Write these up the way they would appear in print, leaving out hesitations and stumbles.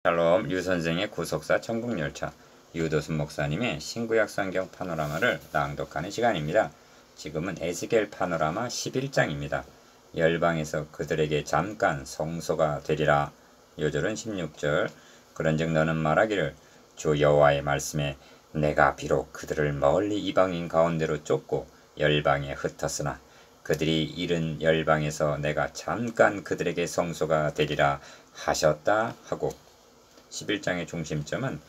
샬롬 유선생의 구속사 천국열차 유도순 목사님의 신구약 성경 파노라마를 낭독하는 시간입니다. 지금은 에스겔 파노라마 11장입니다. 열방에서 그들에게 잠깐 성소가 되리라. 요절은 16절. 그런즉 너는 말하기를 주 여호와의 말씀에 내가 비록 그들을 멀리 이방인 가운데로 쫓고 열방에 흩었으나 그들이 이른 열방에서 내가 잠깐 그들에게 성소가 되리라 하셨다 하고 11장의 중심점은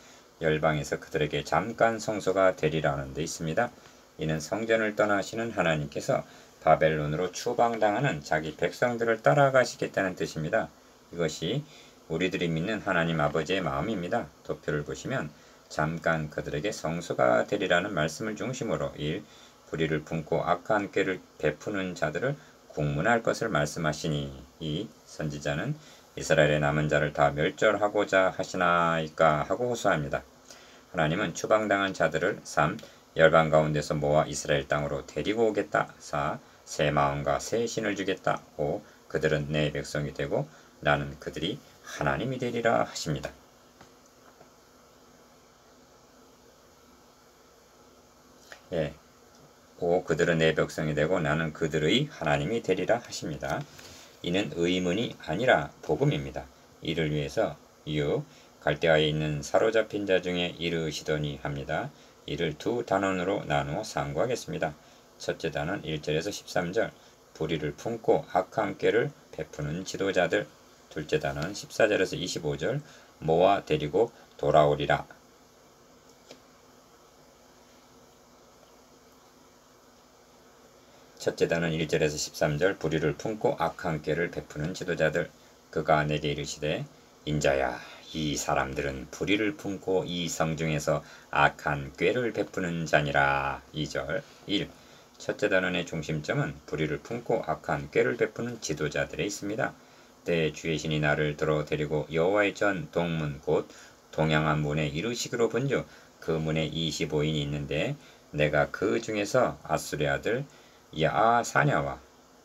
열방에서 그들에게 잠깐 성소가 되리라는 데 있습니다. 이는 성전을 떠나시는 하나님께서 바벨론으로 추방당하는 자기 백성들을 따라가시겠다는 뜻입니다. 이것이 우리들이 믿는 하나님 아버지의 마음입니다. 도표를 보시면 잠깐 그들에게 성소가 되리라는 말씀을 중심으로 1. 불의를 품고 악한 꾀를 베푸는 자들을 국문할 것을 말씀하시니 2. 선지자는 이스라엘의 남은 자를 다 멸절하고자 하시나이까 하고 호소합니다. 하나님은 추방당한 자들을 3. 열방 가운데서 모아 이스라엘 땅으로 데리고 오겠다. 4. 새 마음과 새 신을 주겠다. 5. 그들은 내 백성이 되고 나는 그들이 하나님이 되리라 하십니다. 예. 5. 그들은 내 백성이 되고 나는 그들의 하나님이 되리라 하십니다. 이는 의문이 아니라 복음입니다. 이를 위해서 6. 갈대아에 있는 사로잡힌 자 중에 이르시더니 합니다. 이를 두 단원으로 나누어 상고하겠습니다. 첫째 단원 1절에서 13절 불의를 품고 악한 꾀를 베푸는 지도자들. 둘째 단원 14절에서 25절 모아 데리고 돌아오리라. 첫째 단은 1절에서 13절 불의를 품고 악한 꾀를 베푸는 지도자들. 그가 내게 이르시되 인자야 이 사람들은 불의를 품고 이 성중에서 악한 꾀를 베푸는 자니라. 2절 1. 첫째 단원의 중심점은 불의를 품고 악한 꾀를 베푸는 지도자들에 있습니다. 때 주의 신이 나를 들어 데리고 여호와의 전 동문 곧 동양한 문에 이르시기로 본즉 그 문에 25인이 있는데 내가 그 중에서 아수르의 아들 야사냐와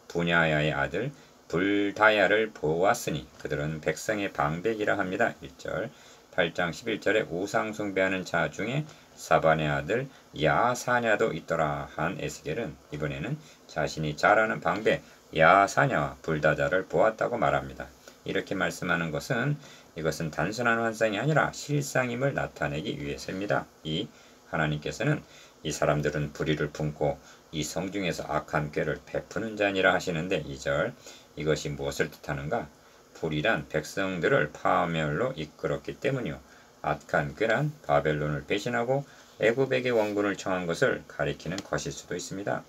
분야야의 아들 불다야를 보았으니 그들은 백성의 방백이라 합니다. 1절 8장 11절에 우상 숭배하는 자 중에 사반의 아들 야사냐도 있더라 한 에스겔은 이번에는 자신이 잘 아는 방백 야사냐와 불다자를 보았다고 말합니다. 이렇게 말씀하는 것은 이것은 단순한 환상이 아니라 실상임을 나타내기 위해서입니다. 2. 하나님께서는 이 사람들은 불의를 품고 이 성중에서 악한 꾀를 베푸는 자니라 하시는데 2절 이것이 무엇을 뜻하는가? 불의란 백성들을 파멸로 이끌었기 때문이요. 악한 꾀란 바벨론을 배신하고 애굽에게 원군을 청한 것을 가리키는 것일 수도 있습니다.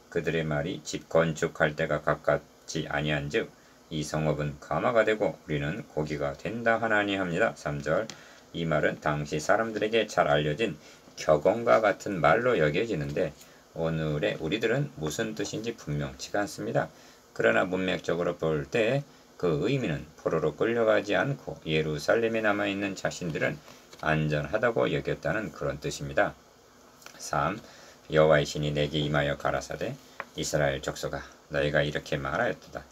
그들의 말이 집 건축할 때가 가깝지 아니한즉 이 성읍은 가마가 되고 우리는 고기가 된다 하나니 합니다. 3절 이 말은 당시 사람들에게 잘 알려진 격언과 같은 말로 여겨지는데 오늘의 우리들은 무슨 뜻인지 분명치가 않습니다. 그러나 문맥적으로 볼 때 그 의미는 포로로 끌려가지 않고 예루살렘에 남아있는 자신들은 안전하다고 여겼다는 그런 뜻입니다. 3. 여호와의 신이 내게 임하여 가라사대 이스라엘 족속아 너희가 이렇게 말하였도다.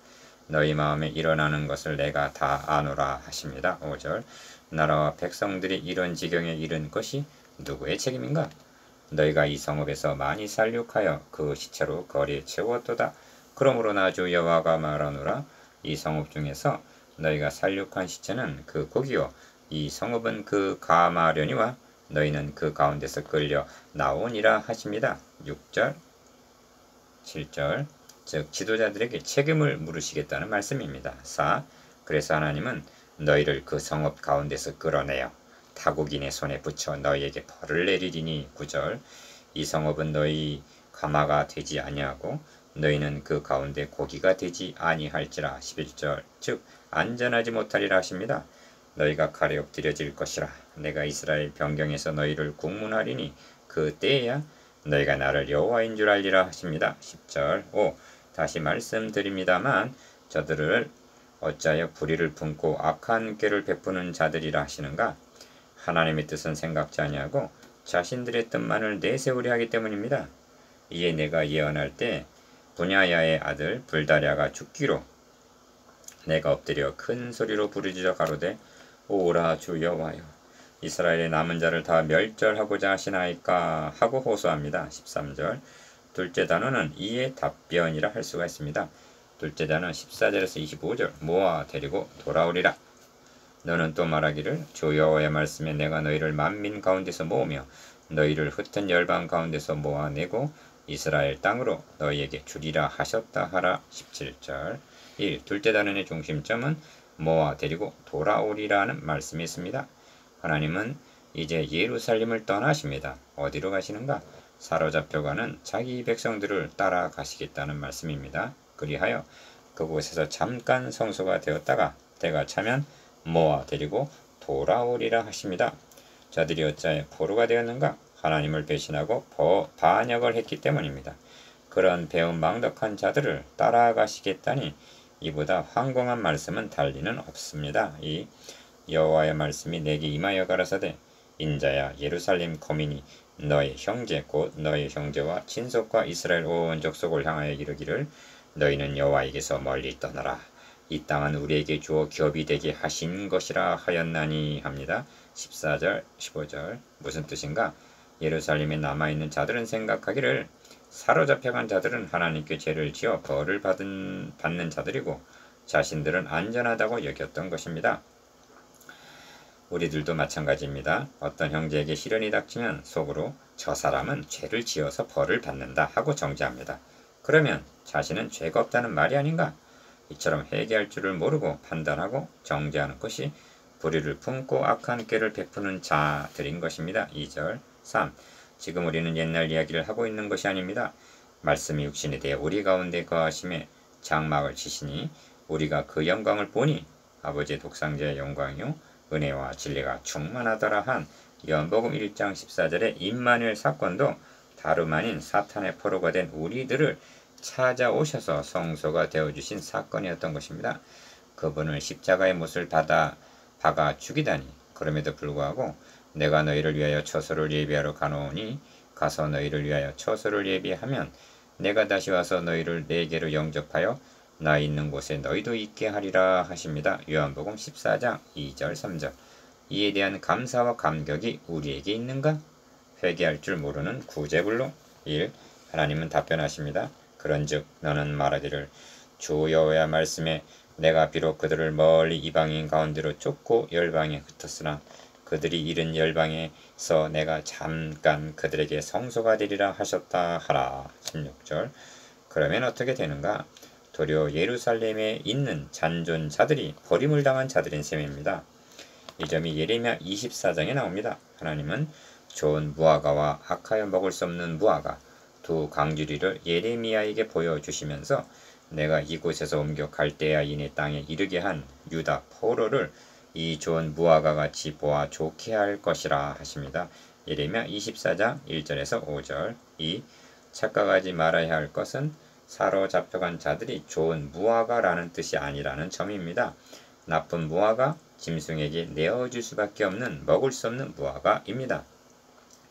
너희 마음에 일어나는 것을 내가 다 아노라 하십니다. 5절 나라와 백성들이 이런 지경에 이른 것이 누구의 책임인가? 너희가 이 성읍에서 많이 살육하여 그 시체로 거리에 채웠도다. 그러므로 나 주 여호와가 말하노라 이 성읍 중에서 너희가 살육한 시체는 그 고기요 이 성읍은 그 가마려니와 너희는 그 가운데서 끌려 나오니라 하십니다. 6절 7절 즉 지도자들에게 책임을 물으시겠다는 말씀입니다. 4. 그래서 하나님은 너희를 그 성읍 가운데서 끌어내어 타국인의 손에 붙여 너희에게 벌을 내리리니 9절 이 성읍은 너희 가마가 되지 아니하고 너희는 그 가운데 고기가 되지 아니할지라 11절 즉 안전하지 못하리라 하십니다. 너희가 칼에 엎드려질 것이라 내가 이스라엘 변경에서 너희를 국문하리니 그 때에야 너희가 나를 여호와인 줄 알리라 하십니다. 10절 5. 다시 말씀드립니다만 저들을 어찌하여 불의를 품고 악한 꾀를 베푸는 자들이라 하시는가? 하나님의 뜻은 생각지 아니하고 자신들의 뜻만을 내세우려 하기 때문입니다. 이에 내가 예언할 때 분야야의 아들 불다랴가 죽기로 내가 엎드려 큰 소리로 부르짖어 가로되 오라 주 여호와여, 이스라엘의 남은 자를 다 멸절하고자 하시나이까 하고 호소합니다. 13절. 둘째 단어는 이의 답변이라 할 수가 있습니다. 둘째 단어 14절에서 25절. 모아 데리고 돌아오리라. 너는 또 말하기를 주 여호와의 말씀에 내가 너희를 만민 가운데서 모으며 너희를 흩은 열방 가운데서 모아내고 이스라엘 땅으로 너희에게 주리라 하셨다 하라. 17절. 1. 둘째 단원의 중심점은 모아 데리고 돌아오리라는 말씀이 있습니다. 하나님은 이제 예루살렘을 떠나십니다. 어디로 가시는가? 사로잡혀가는 자기 백성들을 따라가시겠다는 말씀입니다. 그리하여 그곳에서 잠깐 성소가 되었다가 때가 차면 모아 데리고 돌아오리라 하십니다. 자들이 어찌하여 포로가 되었는가? 하나님을 배신하고 반역을 했기 때문입니다. 그런 배은망덕한 자들을 따라가시겠다니 이보다 황공한 말씀은 달리는 없습니다. 이 여호와의 말씀이 내게 임하여 가라사대 인자야 예루살렘 거민이 너의 형제 곧 너의 형제와 친속과 이스라엘 온 족속을 향하여 이르기를 너희는 여호와에게서 멀리 떠나라. 이 땅은 우리에게 주어 기업이 되게 하신 것이라 하였나니 합니다. 14절 15절. 무슨 뜻인가? 예루살렘에 남아있는 자들은 생각하기를 사로잡혀간 자들은 하나님께 죄를 지어 벌을 받는 자들이고 자신들은 안전하다고 여겼던 것입니다. 우리들도 마찬가지입니다. 어떤 형제에게 시련이 닥치면 속으로 저 사람은 죄를 지어서 벌을 받는다 하고 정죄합니다. 그러면 자신은 죄가 없다는 말이 아닌가? 이처럼 회개할 줄을 모르고 판단하고 정죄하는 것이 불의를 품고 악한 꾀를 베푸는 자들인 것입니다. 2절 3. 지금 우리는 옛날 이야기를 하고 있는 것이 아닙니다. 말씀이 육신이 되어 우리 가운데 거하심에 장막을 치시니 우리가 그 영광을 보니 아버지의 독생자의 영광이요 은혜와 진리가 충만하더라 한 요한복음 1장 14절의 임마누엘 사건도 다름 아닌 사탄의 포로가 된 우리들을 찾아오셔서 성소가 되어주신 사건이었던 것입니다. 그분을 십자가의 못을 박아 죽이다니 그럼에도 불구하고 내가 너희를 위하여 처소를 예비하러 가노니 가서 너희를 위하여 처소를 예비하면 내가 다시 와서 너희를 내게로 영접하여 나 있는 곳에 너희도 있게 하리라 하십니다. 요한복음 14장 2절 3절. 이에 대한 감사와 감격이 우리에게 있는가? 회개할 줄 모르는 구제불로. 1. 하나님은 답변하십니다. 그런즉 너는 말하기를 주 여호와의 말씀에 내가 비록 그들을 멀리 이방인 가운데로 쫓고 열방에 흩었으나 그들이 이른 열방에서 내가 잠깐 그들에게 성소가 되리라 하셨다 하라. 16절. 그러면 어떻게 되는가? 도리어 예루살렘에 있는 잔존자들이 버림을 당한 자들인 셈입니다. 이 점이 예레미야 24장에 나옵니다. 하나님은 좋은 무화과와 악하여 먹을 수 없는 무화과 두 강주리를 예레미야에게 보여주시면서 내가 이곳에서 옮겨 갈대아인의 땅에 이르게 한 유다 포로를 이 좋은 무화과 같이 보아 좋게 할 것이라 하십니다. 예레미야 24장 1절에서 5절. 2. 착각하지 말아야 할 것은 사로잡혀간 자들이 좋은 무화과라는 뜻이 아니라는 점입니다. 나쁜 무화과, 짐승에게 내어줄 수밖에 없는 먹을 수 없는 무화과입니다.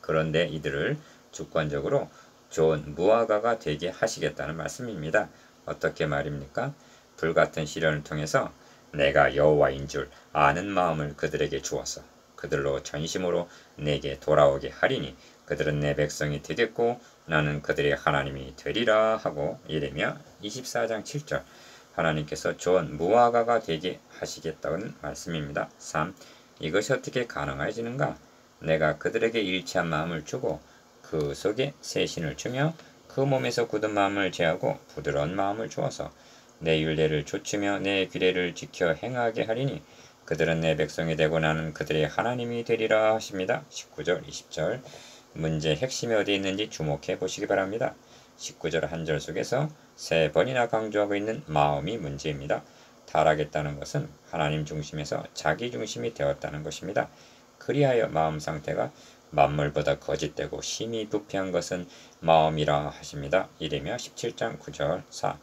그런데 이들을 주권적으로 좋은 무화과가 되게 하시겠다는 말씀입니다. 어떻게 말입니까? 불같은 시련을 통해서 내가 여호와인 줄 아는 마음을 그들에게 주어서 그들로 전심으로 내게 돌아오게 하리니 그들은 내 백성이 되겠고 나는 그들의 하나님이 되리라 하고 예레미야 24장 7절. 하나님께서 좋은 무화과가 되게 하시겠다는 말씀입니다. 3. 이것이 어떻게 가능해지는가? 내가 그들에게 일치한 마음을 주고 그 속에 새신을 주며 그 몸에서 굳은 마음을 제하고 부드러운 마음을 주어서 내 율례를 좇으며 내 규례를 지켜 행하게 하리니 그들은 내 백성이 되고 나는 그들의 하나님이 되리라 하십니다. 19절 20절. 문제의 핵심이 어디에 있는지 주목해 보시기 바랍니다. 19절 한 절 속에서 3번이나 강조하고 있는 마음이 문제입니다. 타락했다는 것은 하나님 중심에서 자기 중심이 되었다는 것입니다. 그리하여 마음 상태가 만물보다 거짓되고 심히 부패한 것은 마음이라 하십니다. 예레미야 17장 9절 4.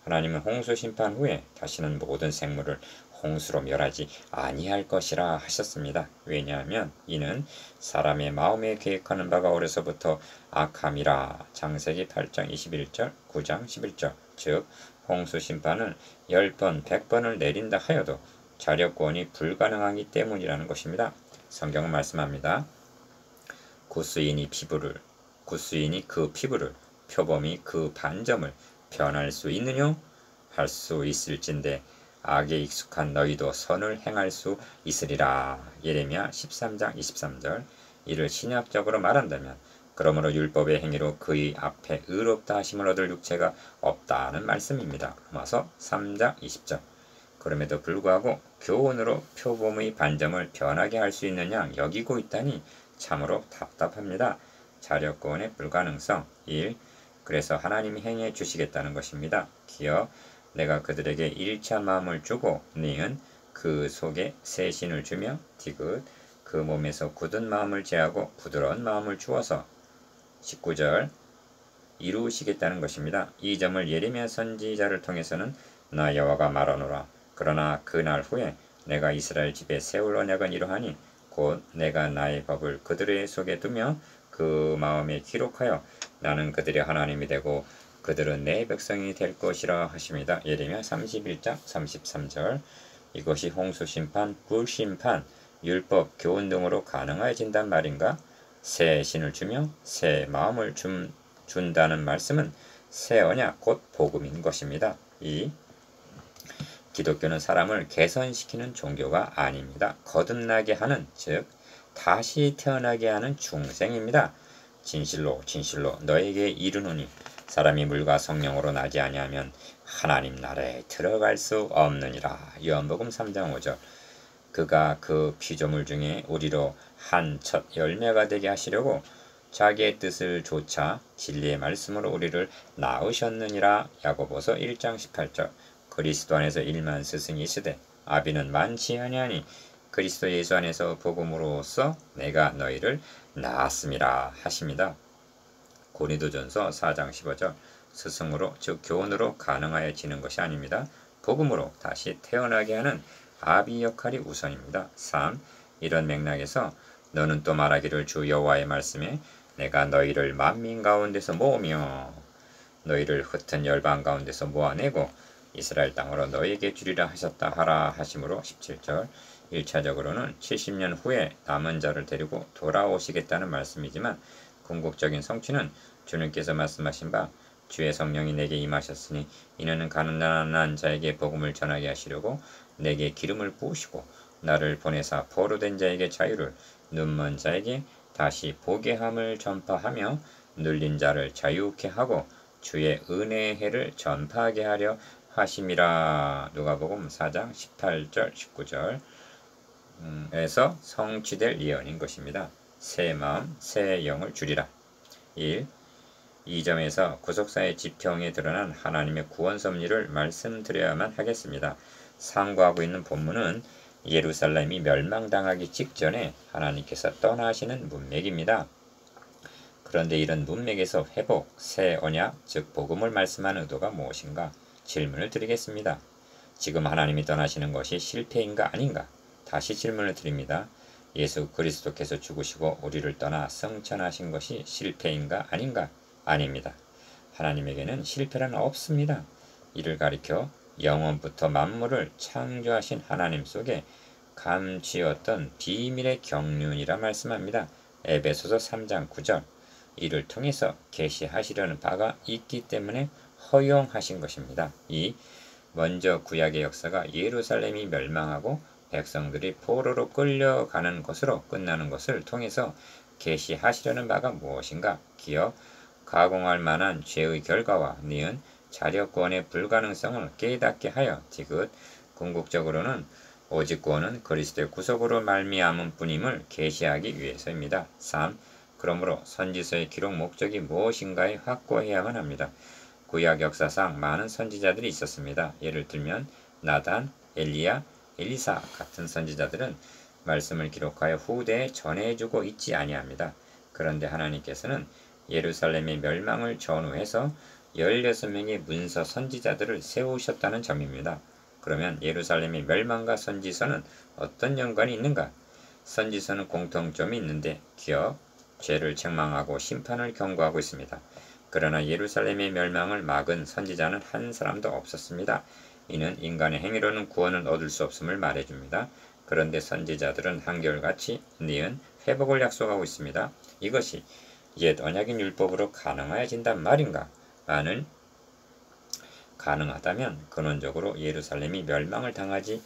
하나님은 홍수 심판 후에 다시는 모든 생물을 홍수로 멸하지 아니할 것이라 하셨습니다. 왜냐하면 이는 사람의 마음에 계획하는 바가 어려서부터 악함이라. 창세기 8장 21절 9장 11절. 즉 홍수 심판을 10번 100번을 내린다 하여도 자력구원이 불가능하기 때문이라는 것입니다. 성경은 말씀합니다. 구수인이 그 피부를 표범이 그 반점을 변할 수 있느뇨? 할 수 있을진데 악에 익숙한 너희도 선을 행할 수 있으리라. 예레미야 13장 23절. 이를 신약적으로 말한다면 그러므로 율법의 행위로 그의 앞에 의롭다 하심을 얻을 육체가 없다는 말씀입니다. 로마서 3장 20절. 그럼에도 불구하고 교훈으로 표범의 반점을 변하게 할 수 있느냐 여기고 있다니 참으로 답답합니다. 자력구원의 불가능성 1. 그래서 하나님이 행해 주시겠다는 것입니다. 기어 내가 그들에게 1차 마음을 주고 니은 그 속에 새 신을 주며 디귿 그 몸에서 굳은 마음을 제하고 부드러운 마음을 주어서 19절 이루시겠다는 것입니다. 이 점을 예레미야 선지자를 통해서는 나 여호와가 말하노라. 그러나 그날 후에 내가 이스라엘 집에 세울 언약은 이러하니 곧 내가 나의 법을 그들의 속에 두며 그 마음에 기록하여 나는 그들의 하나님이 되고 그들은 내 백성이 될 것이라 하십니다. 예레미야 31장 33절. 이것이 홍수심판, 불심판, 율법, 교훈 등으로 가능해진단 말인가? 새 신을 주며 새 마음을 준다는 말씀은 새 언약 곧 복음인 것입니다. 2. 기독교는 사람을 개선시키는 종교가 아닙니다. 거듭나게 하는, 즉 다시 태어나게 하는 중생입니다. 진실로 너에게 이르노니 사람이 물과 성령으로 나지 아니하면 하나님 나라에 들어갈 수 없느니라. 요한복음 3장 5절. 그가 그 피조물 중에 우리로 한 첫 열매가 되게 하시려고 자기의 뜻을 조차 진리의 말씀으로 우리를 낳으셨느니라. 야고보서 1장 18절. 그리스도 안에서 일만 스승이 있으되 아비는 많지 아니하니 그리스도 예수 안에서 복음으로써 내가 너희를 낳았음이라 하십니다. 고린도전서 4장 15절. 스승으로 즉 교훈으로 가능하여지는 것이 아닙니다. 복음으로 다시 태어나게 하는 아비 역할이 우선입니다. 3. 이런 맥락에서 너는 또 말하기를 주 여호와의 말씀에 내가 너희를 만민 가운데서 모으며 너희를 흩은 열방 가운데서 모아내고 이스라엘 땅으로 너희에게 주리라 하셨다 하라 하심으로 17절. 1차적으로는 70년 후에 남은 자를 데리고 돌아오시겠다는 말씀이지만 궁극적인 성취는 주님께서 말씀하신 바 주의 성령이 내게 임하셨으니 이는 가난한 자에게 복음을 전하게 하시려고 내게 기름을 부으시고 나를 보내사 포로된 자에게 자유를 눈먼 자에게 다시 보게 함을 전파하며 눌린 자를 자유케 하고 주의 은혜의 해를 전파하게 하려 하심이라. 누가복음 4장 18절 19절 에서 성취될 예언인 것입니다. 새 마음 새 영을 주리라. 1. 이 점에서 구속사의 지평에 드러난 하나님의 구원 섭리를 말씀드려야만 하겠습니다. 상고하고 있는 본문은 예루살렘이 멸망당하기 직전에 하나님께서 떠나시는 문맥입니다. 그런데 이런 문맥에서 회복, 새 언약, 즉 복음을 말씀하는 의도가 무엇인가? 질문을 드리겠습니다. 지금 하나님이 떠나시는 것이 실패인가 아닌가? 다시 질문을 드립니다. 예수 그리스도께서 죽으시고 우리를 떠나 승천하신 것이 실패인가 아닌가? 아닙니다. 하나님에게는 실패란 없습니다. 이를 가리켜 영원부터 만물을 창조하신 하나님 속에 감추었던 비밀의 경륜이라 말씀합니다. 에베소서 3장 9절. 이를 통해서 계시하시려는 바가 있기 때문에 허용하신 것입니다. 2. 먼저 구약의 역사가 예루살렘이 멸망하고 백성들이 포로로 끌려가는 것으로 끝나는 것을 통해서 계시하시려는 바가 무엇인가? 기어 가공할 만한 죄의 결과와 니은 자력구원의 불가능성을 깨닫게 하여 디귿 궁극적으로는 오직 구원은 그리스도의 구속으로 말미암은 뿐임을 계시하기 위해서입니다. 3. 그러므로 선지서의 기록 목적이 무엇인가에 확고해야만 합니다. 구약 역사상 많은 선지자들이 있었습니다. 예를 들면 나단, 엘리야, 엘리사 같은 선지자들은 말씀을 기록하여 후대에 전해주고 있지 아니합니다. 그런데 하나님께서는 예루살렘의 멸망을 전후해서 16명의 문서 선지자들을 세우셨다는 점입니다. 그러면 예루살렘의 멸망과 선지서는 어떤 연관이 있는가? 선지서는 공통점이 있는데 기억, 죄를 책망하고 심판을 경고하고 있습니다. 그러나 예루살렘의 멸망을 막은 선지자는 한 사람도 없었습니다. 이는 인간의 행위로는 구원을 얻을 수 없음을 말해줍니다. 그런데 선지자들은 한결같이 니은 회복을 약속하고 있습니다. 이것이 옛 언약인 율법으로 가능해진단 말인가? 만일 가능하다면 근원적으로 예루살렘이 멸망을 당하지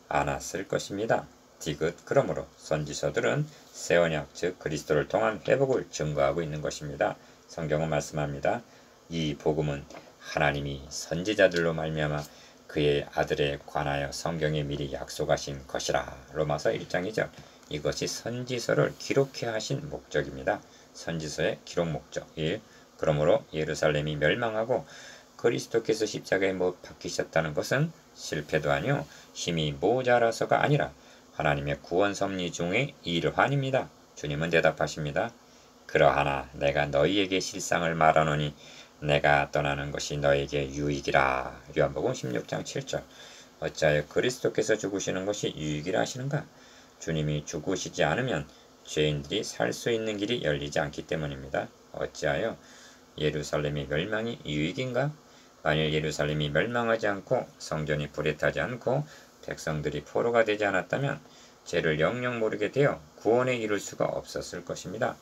않았을 것입니다. 디귿 그러므로 선지서들은 새 언약 즉 그리스도를 통한 회복을 증거하고 있는 것입니다. 성경은 말씀합니다. 이 복음은 하나님이 선지자들로 말미암아 그의 아들에 관하여 성경에 미리 약속하신 것이라. 로마서 1장이죠. 이것이 선지서를 기록해 하신 목적입니다. 선지서의 기록 목적 1. 그러므로 예루살렘이 멸망하고 그리스도께서 십자가에 못 박히셨다는 것은 실패도 아니요 힘이 모자라서가 아니라 하나님의 구원 섭리 중의 일환입니다. 주님은 대답하십니다. 그러하나 내가 너희에게 실상을 말하노니 내가 떠나는 것이 너에게 유익이라. 요한복음 16장 7절. 어찌하여 그리스도께서 죽으시는 것이 유익이라 하시는가? 주님이 죽으시지 않으면 죄인들이 살 수 있는 길이 열리지 않기 때문입니다. 어찌하여 예루살렘의 멸망이 유익인가? 만일 예루살렘이 멸망하지 않고 성전이 불에 타지 않고 백성들이 포로가 되지 않았다면 죄를 영영 모르게 되어 구원에 이룰 수가 없었을 것입니다.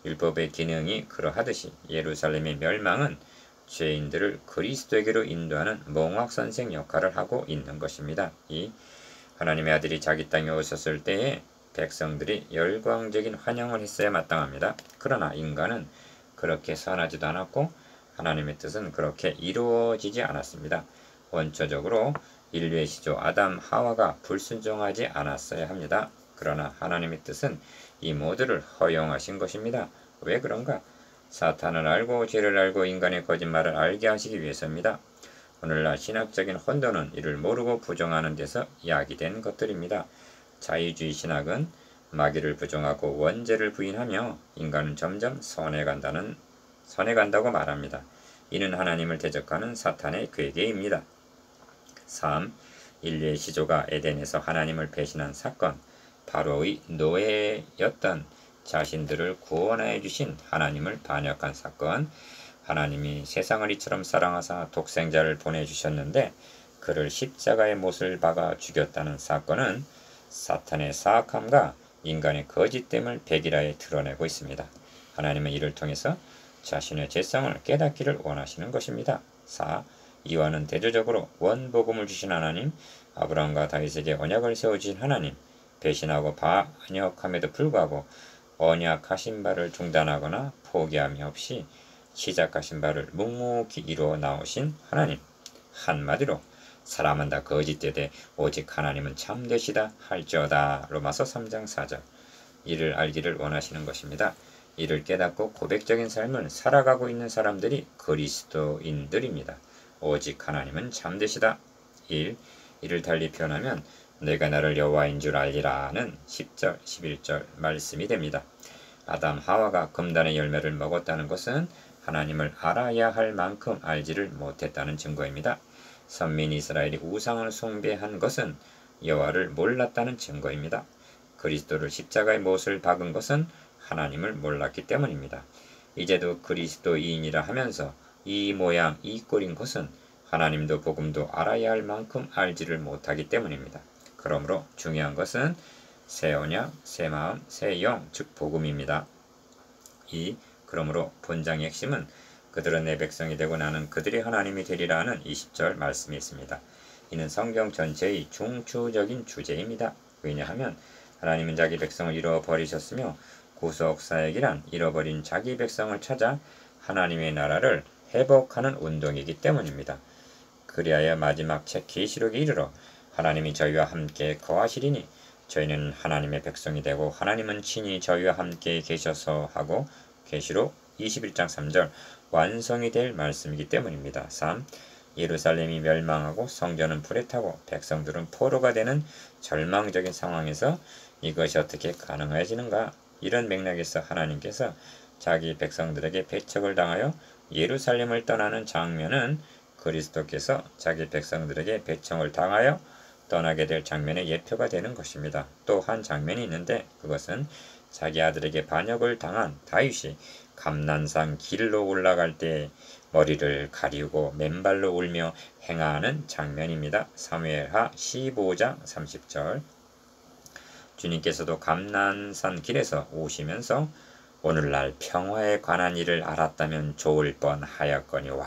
율법의 기능이 그러하듯이 예루살렘의 멸망은 죄인들을 그리스도에게로 인도하는 몽학선생 역할을 하고 있는 것입니다. 이 하나님의 아들이 자기 땅에 오셨을 때에 백성들이 열광적인 환영을 했어야 마땅합니다. 그러나 인간은 그렇게 선하지도 않았고 하나님의 뜻은 그렇게 이루어지지 않았습니다. 원초적으로 인류의 시조 아담 하와가 불순종하지 않았어야 합니다. 그러나 하나님의 뜻은 이 모두를 허용하신 것입니다. 왜 그런가? 사탄을 알고 죄를 알고 인간의 거짓말을 알게 하시기 위해서입니다. 오늘날 신학적인 혼돈은 이를 모르고 부정하는 데서 야기된 것들입니다. 자유주의 신학은 마귀를 부정하고 원죄를 부인하며 인간은 점점 선해 간다고 말합니다. 이는 하나님을 대적하는 사탄의 괴계입니다. 3. 인류의 시조가 에덴에서 하나님을 배신한 사건, 바로의 노예였던 자신들을 구원하여 주신 하나님을 반역한 사건, 하나님이 세상을 이처럼 사랑하사 독생자를 보내주셨는데 그를 십자가의 못을 박아 죽였다는 사건은 사탄의 사악함과 인간의 거짓됨을 백일하에 드러내고 있습니다. 하나님은 이를 통해서 자신의 죄성을 깨닫기를 원하시는 것입니다. 4. 이와는 대조적으로 원복음을 주신 하나님, 아브라함과 다윗에게 언약을 세워주신 하나님, 배신하고 반역함에도 불구하고 언약하신 바를 중단하거나 포기함이 없이 시작하신 바를 묵묵히 이루어 나오신 하나님. 한마디로 사람은 다 거짓되되 오직 하나님은 참되시다 할지어다. 로마서 3장 4절. 이를 알기를 원하시는 것입니다. 이를 깨닫고 고백적인 삶을 살아가고 있는 사람들이 그리스도인들입니다. 오직 하나님은 참되시다. 1. 이를 달리 표현하면 내가 나를 여호와인 줄 알리라는 10절, 11절 말씀이 됩니다. 아담 하와가 금단의 열매를 먹었다는 것은 하나님을 알아야 할 만큼 알지를 못했다는 증거입니다. 선민 이스라엘이 우상을 숭배한 것은 여호와를 몰랐다는 증거입니다. 그리스도를 십자가의 못을 박은 것은 하나님을 몰랐기 때문입니다. 이제도 그리스도인이라 하면서 이 모양 이 꼴인 것은 하나님도 복음도 알아야 할 만큼 알지를 못하기 때문입니다. 그러므로 중요한 것은 새 언약, 새 마음, 새 영, 즉 복음입니다. 2. 그러므로 본장의 핵심은 그들은 내 백성이 되고 나는 그들이 하나님이 되리라 하는 20절 말씀이 있습니다. 이는 성경 전체의 중추적인 주제입니다. 왜냐하면 하나님은 자기 백성을 잃어버리셨으며 구속사역이란 잃어버린 자기 백성을 찾아 하나님의 나라를 회복하는 운동이기 때문입니다. 그리하여 마지막 책 계시록에 이르러 하나님이 저희와 함께 거하시리니 저희는 하나님의 백성이 되고 하나님은 친히 저희와 함께 계셔서 하고 계시록 21장 3절 완성이 될 말씀이기 때문입니다. 3. 예루살렘이 멸망하고 성전은 불에 타고 백성들은 포로가 되는 절망적인 상황에서 이것이 어떻게 가능해지는가? 이런 맥락에서 하나님께서 자기 백성들에게 배척을 당하여 예루살렘을 떠나는 장면은 그리스도께서 자기 백성들에게 배척을 당하여 떠나게 될 장면의 예표가 되는 것입니다. 또 한 장면이 있는데 그것은 자기 아들에게 반역을 당한 다윗이 감난산 길로 올라갈 때 머리를 가리우고 맨발로 울며 행하는 장면입니다. 사무엘하 15장 30절. 주님께서도 감난산 길에서 오시면서 오늘날 평화에 관한 일을 알았다면 좋을 뻔하였거니와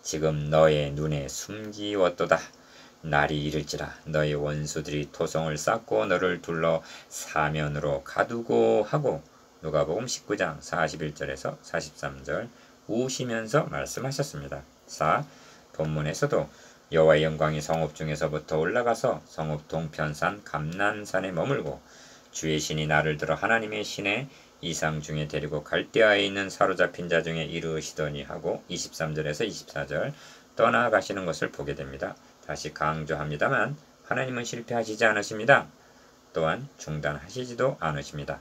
지금 너의 눈에 숨기웠도다. 날이 이를지라 너의 원수들이 토성을 쌓고 너를 둘러 사면으로 가두고 하고. 누가복음 19장 41절에서 43절 우시면서 말씀하셨습니다. 4. 본문에서도 여호와의 영광이 성읍 중에서부터 올라가서 성읍 동편산 감난산에 머물고 주의 신이 나를 들어 하나님의 신의 이상 중에 데리고 갈대아에 있는 사로잡힌 자 중에 이르시더니 하고 23절에서 24절 떠나가시는 것을 보게 됩니다. 다시 강조합니다만 하나님은 실패하시지 않으십니다. 또한 중단하시지도 않으십니다.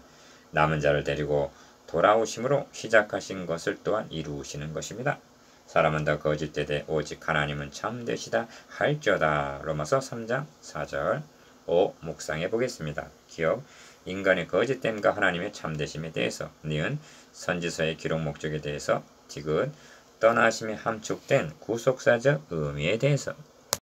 남은 자를 데리고 돌아오심으로 시작하신 것을 또한 이루시는 것입니다. 사람은 다 거짓되되 오직 하나님은 참되시다 할지어다. 로마서 3장 4절. 5. 묵상해 보겠습니다. 기억 인간의 거짓됨과 하나님의 참되심에 대해서. 니은 선지서의 기록 목적에 대해서. 디귿 떠나심에 함축된 구속사적 의미에 대해서.